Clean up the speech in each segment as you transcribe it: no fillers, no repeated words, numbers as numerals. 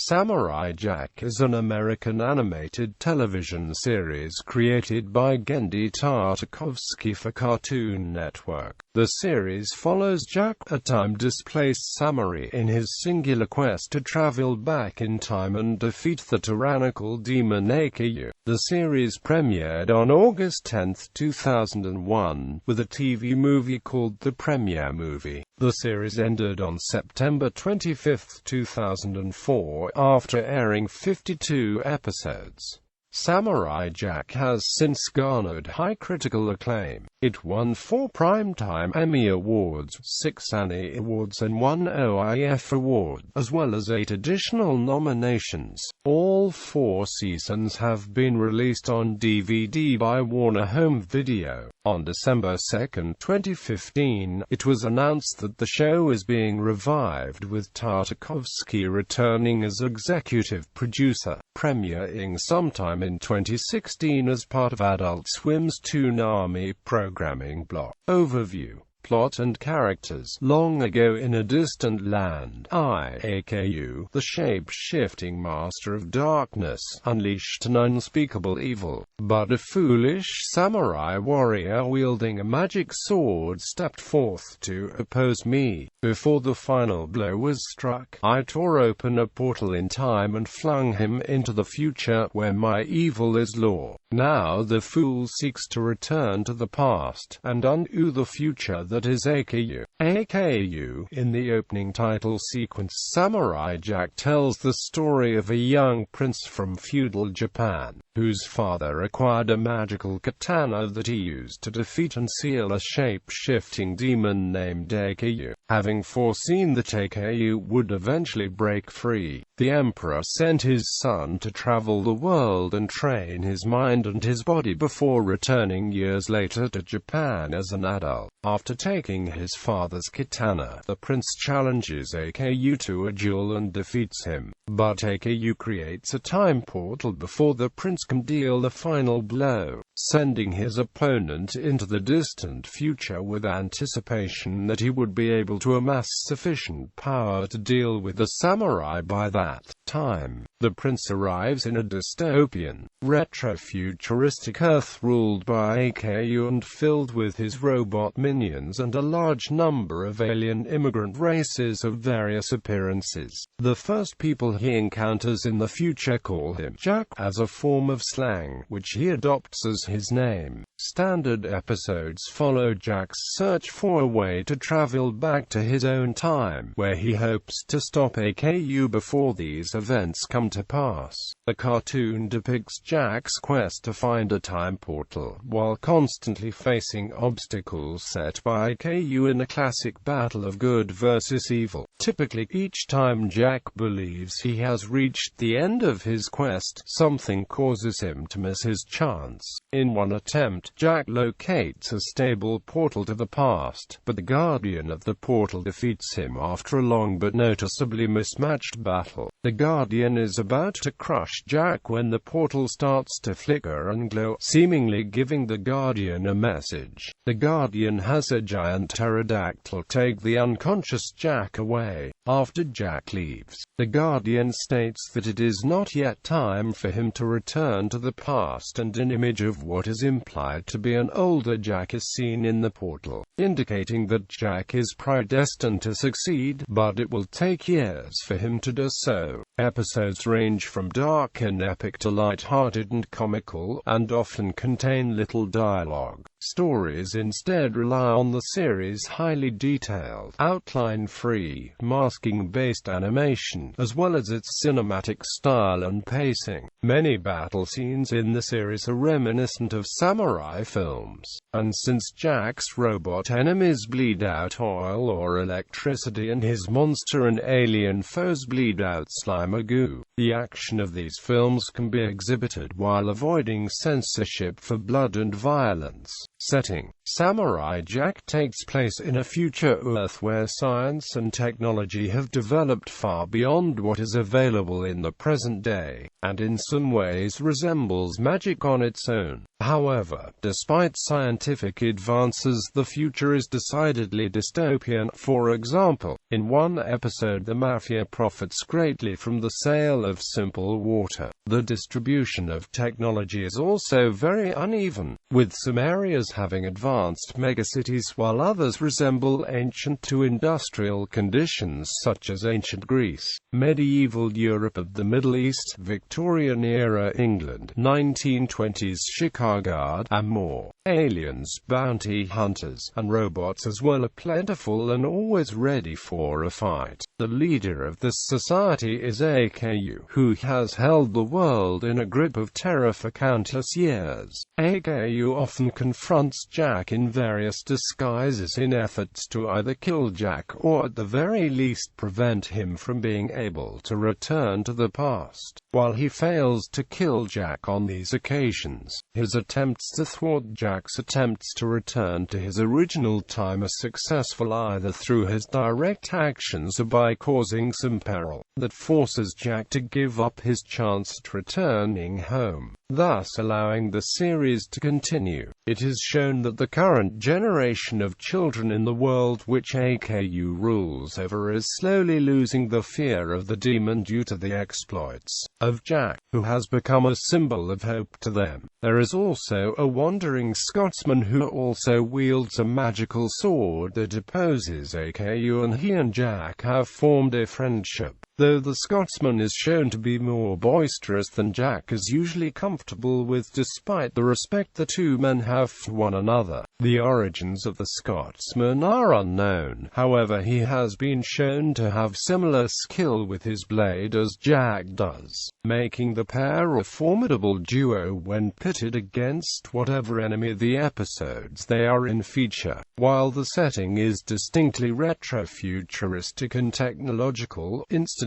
Samurai Jack is an American animated television series created by Genndy Tartakovsky for Cartoon Network. The series follows Jack, a time-displaced samurai, in his singular quest to travel back in time and defeat the tyrannical demon Aku. The series premiered on August 10, 2001, with a TV movie called The Premiere Movie. The series ended on September 25, 2004, after airing 52 episodes. Samurai Jack has since garnered high critical acclaim. It won 4 Primetime Emmy Awards, 6 Annie Awards and 1 OIF Award, as well as 8 additional nominations. All 4 seasons have been released on DVD by Warner Home Video. On December 2, 2015, it was announced that the show is being revived, with Tartakovsky returning as executive producer, premiering sometime in 2016 as part of Adult Swim's Toonami programming block. Overview. Plot and characters. Long ago in a distant land, Aku, the shape-shifting master of darkness, unleashed an unspeakable evil. But a foolish samurai warrior wielding a magic sword stepped forth to oppose me. Before the final blow was struck, I tore open a portal in time and flung him into the future, where my evil is law. Now the fool seeks to return to the past, and undo the future that is Aku. In the opening title sequence, Samurai Jack tells the story of a young prince from feudal Japan, whose father acquired a magical katana that he used to defeat and seal a shape-shifting demon named Aku. Having foreseen that Aku would eventually break free, the emperor sent his son to travel the world and train his mind and his body before returning years later to Japan as an adult. After taking his father's katana, the prince challenges Aku to a duel and defeats him. But Aku creates a time portal before the prince can deal the final blow, sending his opponent into the distant future with anticipation that he would be able to amass sufficient power to deal with the samurai by that time. The prince arrives in a dystopian, retro-futuristic Earth ruled by Aku and filled with his robot minions and a large number of alien immigrant races of various appearances. The first people he encounters in the future call him Jack, as a form of slang, which he adopts as his name. Standard episodes follow Jack's search for a way to travel back to his own time, where he hopes to stop Aku before these events come to pass. The cartoon depicts Jack's quest to find a time portal, while constantly facing obstacles set by Aku in a classic battle of good versus evil. Typically, each time Jack believes he has reached the end of his quest, something causes him to miss his chance. In one attempt, Jack locates a stable portal to the past, but the guardian of the portal defeats him after a long but noticeably mismatched battle. The guardian is about to crush Jack when the portal starts to flicker and glow, seemingly giving the guardian a message. The guardian has a giant pterodactyl take the unconscious Jack away. After Jack leaves, the guardian states that it is not yet time for him to return to the past, and an image of what is implied to be an older Jack is seen in the portal, indicating that Jack is predestined to succeed, but it will take years for him to do so. Episodes range from dark and epic to light-hearted and comical, and often contain little dialogue. Stories instead rely on the series' highly detailed, outline-free, masking-based animation, as well as its cinematic style and pacing. Many battle scenes in the series are reminiscent of samurai films, and since Jack's robot enemies bleed out oil or electricity and his monster and alien foes bleed out slime or goo, the action of these films can be exhibited while avoiding censorship for blood and violence. Setting: Samurai Jack takes place in a future Earth where science and technology have developed far beyond what is available in the present day, and in some ways resembles magic on its own. However, despite scientific advances, the future is decidedly dystopian. For example, in one episode the Mafia profits greatly from the sale of simple water. The distribution of technology is also very uneven, with some areas having advanced megacities while others resemble ancient to industrial conditions such as ancient Greece, medieval Europe of the Middle East, Victorian-era England, 1920s Chicago, and more. Aliens, bounty hunters, and robots as well are plentiful and always ready for a fight. The leader of this society is Aku, who has held the world in a grip of terror for countless years. Aku often confronts Jack in various disguises in efforts to either kill Jack or at the very least prevent him from being able to return to the past. While he fails to kill Jack on these occasions, his attempts to thwart Jack's attempts to return to his original time are successful either through his direct actions or by causing some peril that forces Jack to give up his chance at returning home, thus allowing the series to continue. It is shown that the current generation of children in the world which Aku rules over is slowly losing the fear of the demon due to the exploits of Jack, who has become a symbol of hope to them. There is also a wandering Scotsman who also wields a magical sword that opposes Aku, and he and Jack have formed a friendship. Though the Scotsman is shown to be more boisterous than Jack is usually comfortable with despite the respect the two men have for one another. The origins of the Scotsman are unknown, however he has been shown to have similar skill with his blade as Jack does, making the pair a formidable duo when pitted against whatever enemy the episodes they are in feature. While the setting is distinctly retro-futuristic and technological, instances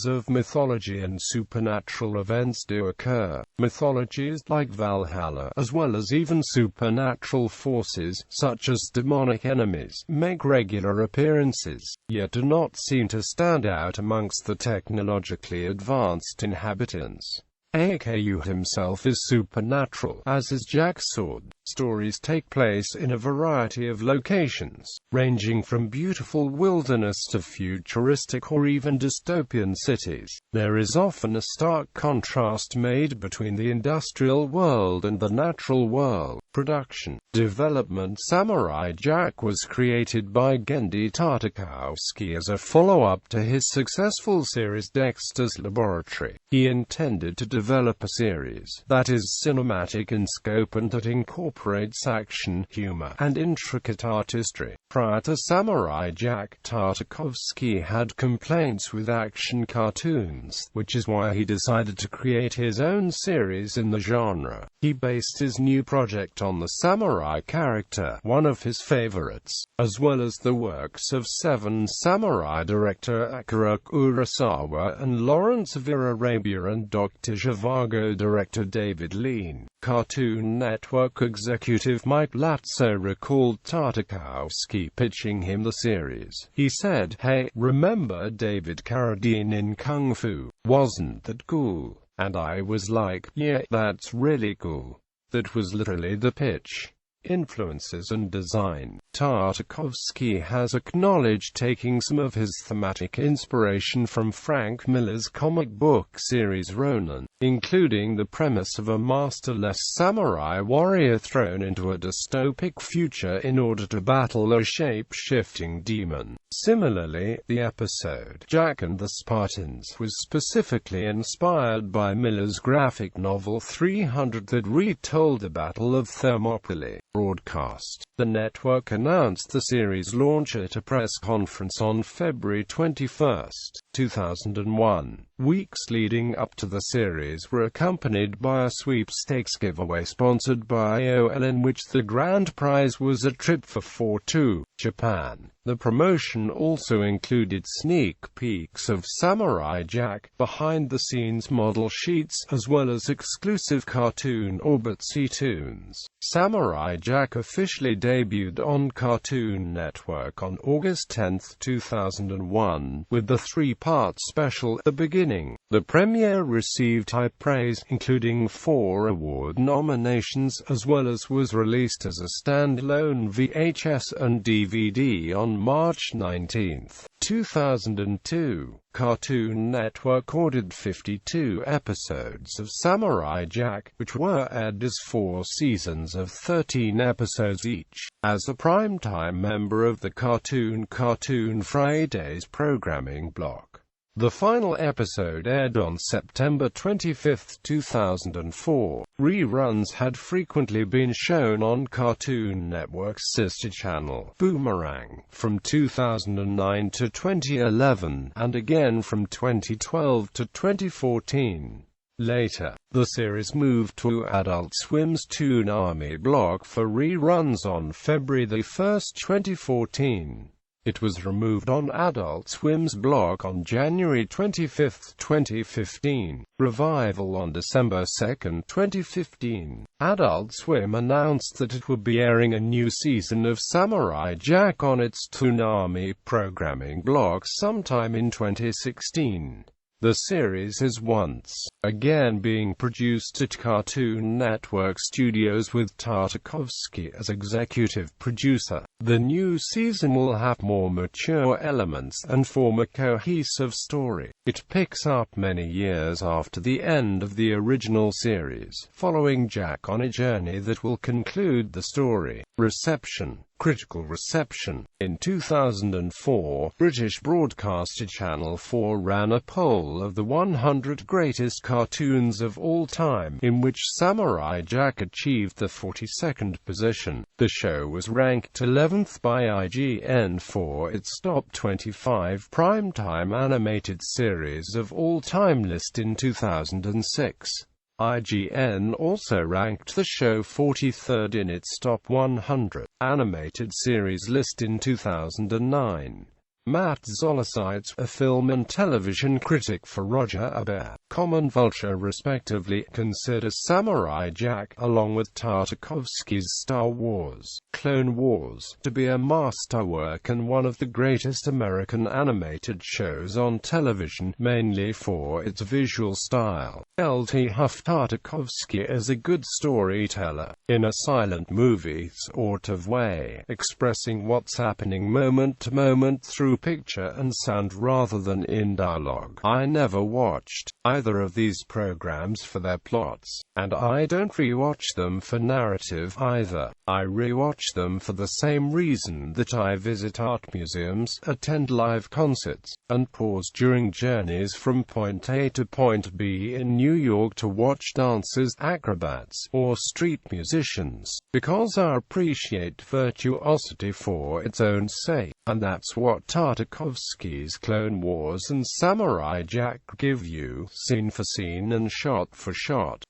of mythology and supernatural events do occur. Mythologies like Valhalla, as well as even supernatural forces, such as demonic enemies, make regular appearances, yet do not seem to stand out amongst the technologically advanced inhabitants. Aku himself is supernatural, as is Jack's sword. Stories take place in a variety of locations, ranging from beautiful wilderness to futuristic or even dystopian cities. There is often a stark contrast made between the industrial world and the natural world. Production. Development. Samurai Jack was created by Genndy Tartakovsky as a follow-up to his successful series Dexter's Laboratory. He intended to develop a series that is cinematic in scope and that incorporates action, humor, and intricate artistry. Prior to Samurai Jack, Tartakovsky had complaints with action cartoons, which is why he decided to create his own series in the genre. He based his new project on the samurai character, one of his favorites, as well as the works of Seven Samurai director Akira Kurosawa and Lawrence of Arabia and Dr. Zhivago director David Lean. Cartoon Network executive Mike Latzo recalled Tartakovsky pitching him the series. He said, "Hey, remember David Carradine in Kung Fu? Wasn't that cool?" And I was like, "Yeah, that's really cool." That was literally the pitch. Influences and design. Tartakovsky has acknowledged taking some of his thematic inspiration from Frank Miller's comic book series Ronin, including the premise of a masterless samurai warrior thrown into a dystopic future in order to battle a shape-shifting demon. Similarly, the episode Jack and the Spartans was specifically inspired by Miller's graphic novel 300 that retold the Battle of Thermopylae. Broadcast. The network announced the series launch at a press conference on February 21, 2001. Weeks leading up to the series were accompanied by a sweepstakes giveaway sponsored by AOL, in which the grand prize was a trip for 4 to Japan. The promotion also included sneak peeks of Samurai Jack, behind-the-scenes model sheets, as well as exclusive cartoon or Toons. Samurai Jack officially debuted on Cartoon Network on August 10, 2001, with the three-part special, The Beginning. The premiere received high praise, including 4 award nominations, as well as was released as a standalone VHS and DVD on March 19, 2002. Cartoon Network ordered 52 episodes of Samurai Jack, which were aired as 4 seasons of 13 episodes each. As a primetime member of the Cartoon Fridays programming block, the final episode aired on September 25, 2004. Reruns had frequently been shown on Cartoon Network's sister channel, Boomerang, from 2009 to 2011, and again from 2012 to 2014. Later, the series moved to Adult Swim's Toonami block for reruns on February 1, 2014. It was removed on Adult Swim's block on January 25, 2015. Revival on December 2, 2015. Adult Swim announced that it would be airing a new season of Samurai Jack on its Toonami programming block sometime in 2016. The series is once again being produced at Cartoon Network Studios with Tartakovsky as executive producer. The new season will have more mature elements and form a cohesive story. It picks up many years after the end of the original series, following Jack on a journey that will conclude the story. Reception. Critical reception. In 2004, British broadcaster Channel 4 ran a poll of the 100 greatest cartoons of all time, in which Samurai Jack achieved the 42nd position. The show was ranked 11th by IGN for its top 25 primetime animated series of all time list in 2006. IGN also ranked the show 43rd in its top 100 animated series list in 2009. Matt Zolicites, a film and television critic for Roger Ebert, Common Vulture respectively, considers Samurai Jack, along with Tartakovsky's Star Wars, Clone Wars, to be a masterwork and one of the greatest American animated shows on television, mainly for its visual style. Lt. Huff Tartakovsky is a good storyteller, in a silent movie sort of way, expressing what's happening moment to moment through picture and sound rather than in dialogue. I never watched either of these programs for their plots, and I don't rewatch them for narrative either. I rewatch them for the same reason that I visit art museums, attend live concerts, and pause during journeys from point A to point B in New York to watch dancers, acrobats, or street musicians, because I appreciate virtuosity for its own sake. And that's what Tartakovsky's Clone Wars and Samurai Jack give you, scene for scene and shot for shot.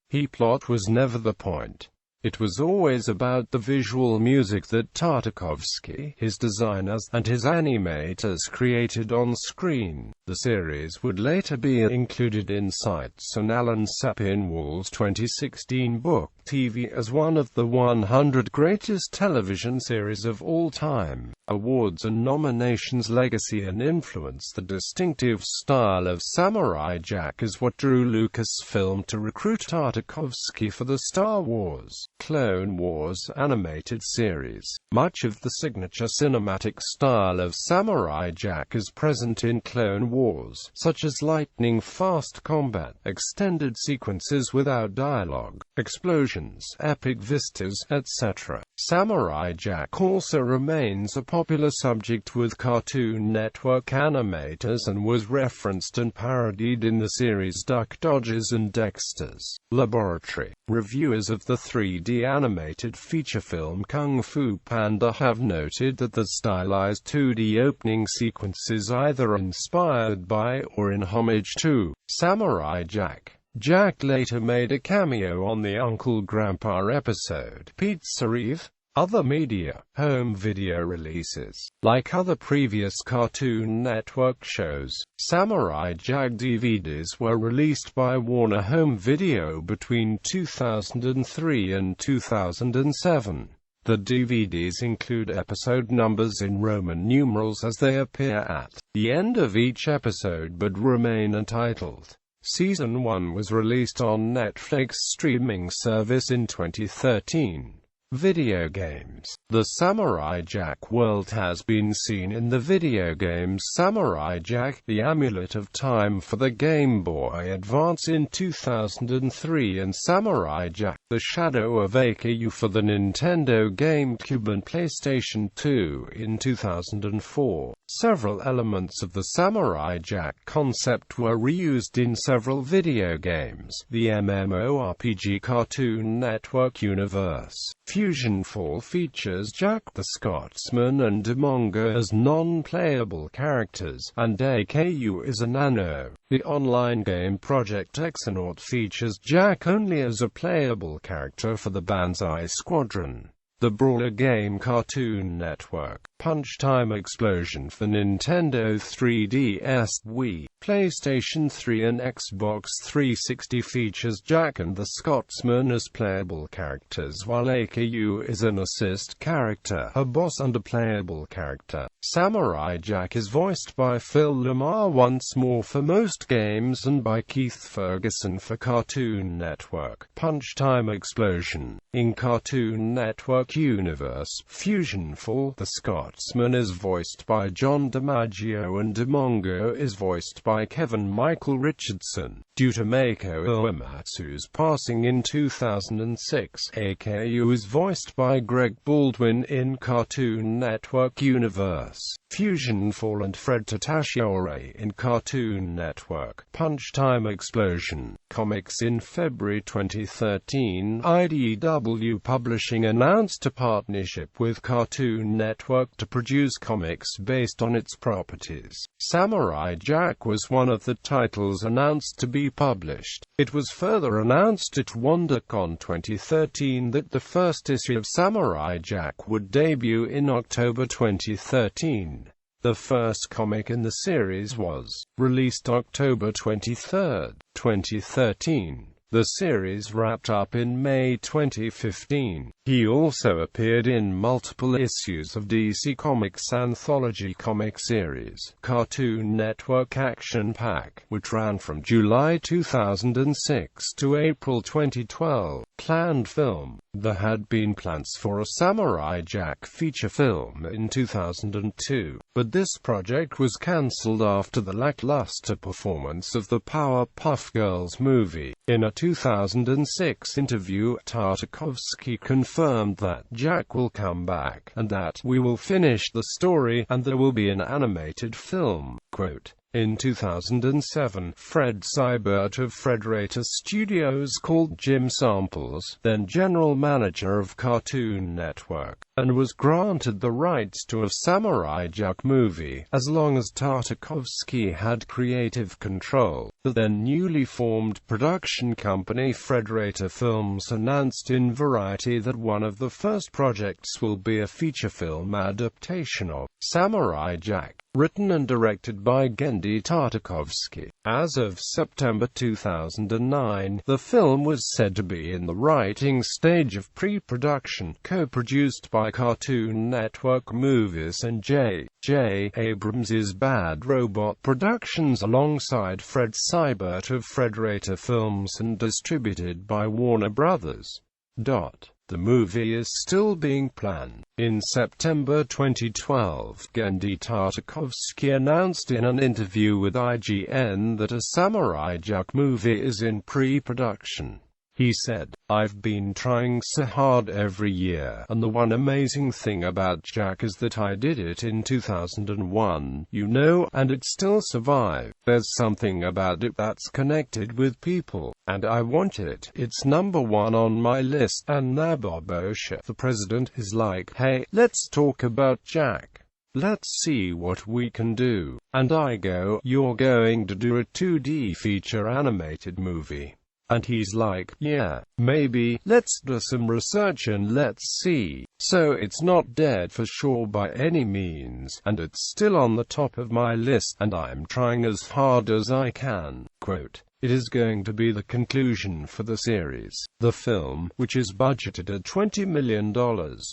He plot was never the point. It was always about the visual music that Tartakovsky, his designers, and his animators created on screen. The series would later be included in Sights on Alan Sepinwall's 2016 book, TV, as one of the 100 greatest television series of all time. Awards and nominations, legacy and influence. The distinctive style of Samurai Jack is what drew Lucasfilm to recruit Tartakovsky for the Star Wars, Clone Wars animated series. Much of the signature cinematic style of Samurai Jack is present in Clone Wars, such as lightning-fast combat, extended sequences without dialogue, explosions, epic vistas, etc. Samurai Jack also remains a popular subject with Cartoon Network animators and was referenced and parodied in the series Duck Dodgers and Dexter's Laboratory. Reviewers of the 3D animated feature film Kung Fu Panda have noted that the stylized 2D opening sequences either inspired by or in homage to Samurai Jack. Jack later made a cameo on the Uncle Grandpa episode, Pizza Eve. Other media, home video releases. Like other previous Cartoon Network shows, Samurai Jack DVDs were released by Warner Home Video between 2003 and 2007. The DVDs include episode numbers in Roman numerals as they appear at the end of each episode but remain untitled. Season 1 was released on Netflix streaming service in 2013. Video games. The Samurai Jack world has been seen in the video games Samurai Jack: The Amulet of Time for the Game Boy Advance in 2003 and Samurai Jack: The Shadow of Aku for the Nintendo GameCube and PlayStation 2 in 2004. Several elements of the Samurai Jack concept were reused in several video games. The MMORPG Cartoon Network universe. Fusion Fall features Jack the Scotsman and Demongo as non-playable characters, and Aku is a nano. The online game Project Exonaut features Jack only as a playable character for the Banzai Squadron. The brawler game Cartoon Network Punch Time Explosion for Nintendo 3DS, Wii, PlayStation 3 and Xbox 360 features Jack and the Scotsman as playable characters, while Aku is an assist character, a boss and a playable character. Samurai Jack is voiced by Phil Lamar once more for most games and by Keith Ferguson for Cartoon Network. Punch Time Explosion. In Cartoon Network universe, Fusion Fall, the Scotsman is voiced by John DiMaggio and Demongo is voiced by Kevin Michael Richardson. Due to Mako Uematsu's passing in 2006, Aku is voiced by Greg Baldwin in Cartoon Network universe. Fusion Fall and Fred Tatasciore in Cartoon Network. Punch Time Explosion. Comics. In February 2013, IDW Publishing announced a partnership with Cartoon Network to produce comics based on its properties. Samurai Jack was one of the titles announced to be published. It was further announced at WonderCon 2013 that the first issue of Samurai Jack would debut in October 2013. The first comic in the series was released October 23, 2013. The series wrapped up in May 2015. He also appeared in multiple issues of DC Comics' anthology comic series, Cartoon Network Action Pack, which ran from July 2006 to April 2012. Planned film. There had been plans for a Samurai Jack feature film in 2002, but this project was cancelled after the lackluster performance of the Powerpuff Girls movie. In a 2006 interview, Tartakovsky confirmed that Jack will come back, and that we will finish the story, and there will be an animated film. Quote, in 2007, Fred Seibert of Frederator Studios called Jim Samples, then general manager of Cartoon Network, and was granted the rights to a Samurai Jack movie, as long as Tartakovsky had creative control. The then newly formed production company Frederator Films announced in Variety that one of the first projects will be a feature film adaptation of Samurai Jack, written and directed by Genndy Tartakovsky. As of September 2009, the film was said to be in the writing stage of pre-production, co-produced by Cartoon Network Movies and J.J. Abrams' Bad Robot Productions alongside Fred Seibert of Frederator Films and distributed by Warner Brothers. The movie is still being planned. In September 2012, Genndy Tartakovsky announced in an interview with IGN that a Samurai Jack movie is in pre-production. He said, "I've been trying so hard every year, and the one amazing thing about Jack is that I did it in 2001, you know, and it still survived. There's something about it that's connected with people, and I want it. It's number one on my list." And Nabobosha, the president, is like, "Hey, let's talk about Jack. Let's see what we can do." And I go, "You're going to do a 2D feature animated movie? And he's like, yeah, maybe, let's do some research and let's see. So it's not dead for sure by any means, and it's still on the top of my list, and I'm trying as hard as I can. Quote, it is going to be the conclusion for the series. The film, which is budgeted at $20 million,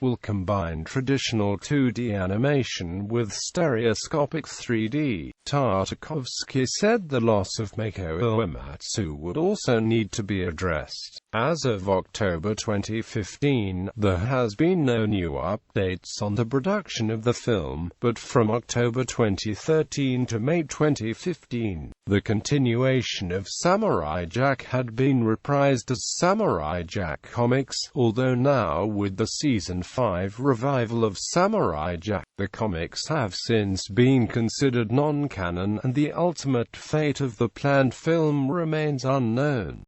will combine traditional 2D animation with stereoscopic 3D. Tartakovsky said the loss of Mako Uematsu would also need to be addressed. As of October 2015, there has been no new updates on the production of the film, but from October 2013 to May 2015, the continuation of Samurai Jack had been reprised as Samurai Jack Comics, although now with the Season 5 revival of Samurai Jack, the comics have since been considered non-canon and the ultimate fate of the planned film remains unknown.